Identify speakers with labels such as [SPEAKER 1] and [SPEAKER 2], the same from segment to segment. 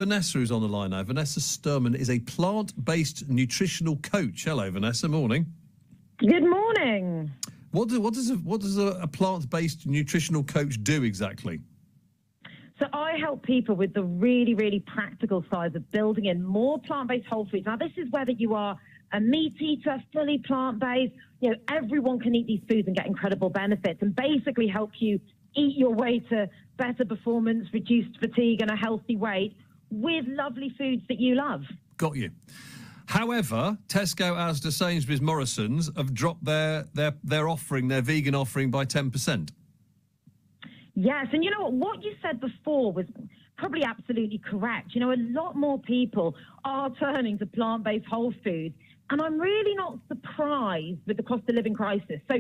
[SPEAKER 1] Vanessa who's on the line now. Vanessa Sturman is a plant-based nutritional coach. Hello, Vanessa. Morning.
[SPEAKER 2] Good morning.
[SPEAKER 1] What does a plant-based nutritional coach do exactly?
[SPEAKER 2] So I help people with the really, really practical side of building in more plant-based whole foods. Now, this is whether you are a meat eater, fully plant-based. You know, everyone can eat these foods and get incredible benefits, and basically help you eat your way to better performance, reduced fatigue, and a healthy weight with lovely foods that you love.
[SPEAKER 1] Got you. However, Tesco, Asda, Sainsbury's, Morrison's have dropped their offering, their vegan offering, by 10%.
[SPEAKER 2] Yes, and you know what you said before was probably absolutely correct. You know, a lot more people are turning to plant-based whole foods, and I'm really not surprised with the cost of living crisis. So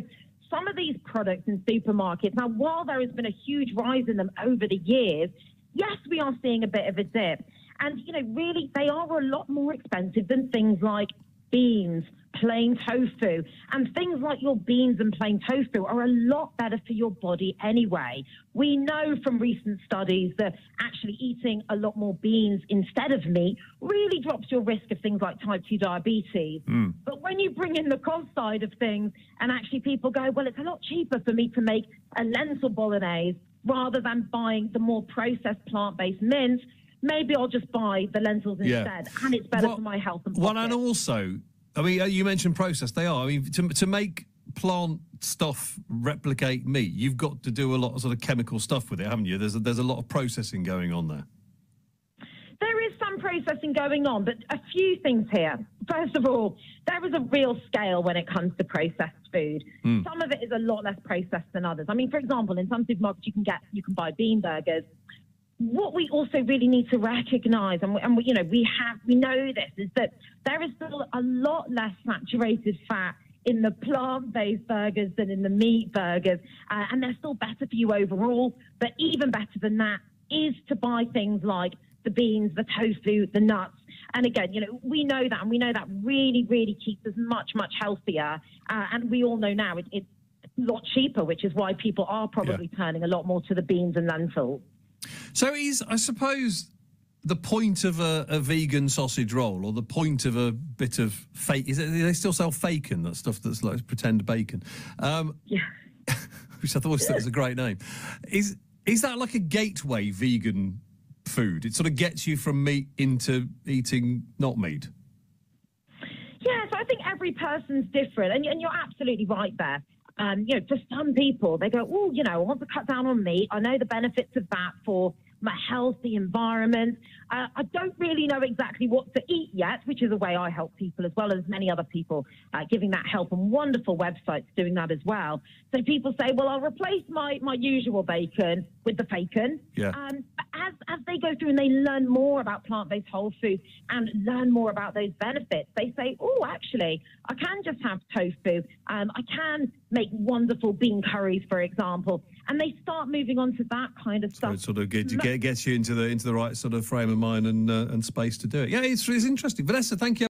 [SPEAKER 2] some of these products in supermarkets, now while there has been a huge rise in them over the years, yes, we are seeing a bit of a dip. And, you know, really, they are a lot more expensive than things like beans, plain tofu. And things like your beans and plain tofu are a lot better for your body anyway. We know from recent studies that actually eating a lot more beans instead of meat really drops your risk of things like type 2 diabetes. But when you bring in the cost side of things, and actually people go, well, it's a lot cheaper for me to make a lentil bolognese rather than buying the more processed plant-based mince, maybe I'll just buy the lentils instead, and it's better for my health and pocket.
[SPEAKER 1] Well, and also, I mean, you mentioned processed. They are. I mean, to make plant stuff replicate meat, you've got to do a lot of sort of chemical stuff with it, haven't you? There's a lot of processing going on there.
[SPEAKER 2] There is some processing going on, but a few things here. First of all, there is a real scale when it comes to processed food. Some of it is a lot less processed than others. I mean, for example, in some supermarkets you can buy bean burgers. What we also really need to recognise, and we know this, is that there is still a lot less saturated fat in the plant-based burgers than in the meat burgers, and they're still better for you overall. But even better than that is to buy things like the beans, the tofu, the nuts. And again, you know, we know that, and we know that really, really keeps us much, much healthier. And we all know now it's a lot cheaper, which is why people are probably turning a lot more to the beans and lentils.
[SPEAKER 1] So I suppose, the point of a vegan sausage roll, or the point of a bit of fake, do they still sell bacon, that stuff that's like pretend bacon? Which I thought was a great name. Is that like a gateway vegan food? It sort of gets you from meat into eating not meat?
[SPEAKER 2] Yeah, so I think every person's different, and you're absolutely right there. You know, for some people, they go, oh, you know, I want to cut down on meat. I know the benefits of that for my health, the environment. I don't really know exactly what to eat yet, which is a way I help people, as well as many other people giving that help, and wonderful websites doing that as well. So people say, well, I'll replace my usual bacon with the bacon. As they go through and they learn more about plant-based whole foods and learn more about those benefits, they say, oh, actually, I can just have tofu. I can make wonderful bean curries, for example. And they start moving on to that kind of stuff.
[SPEAKER 1] So it sort of gets you into the right sort of frame of mind and space to do it. Yeah, it's interesting. Vanessa, thank you.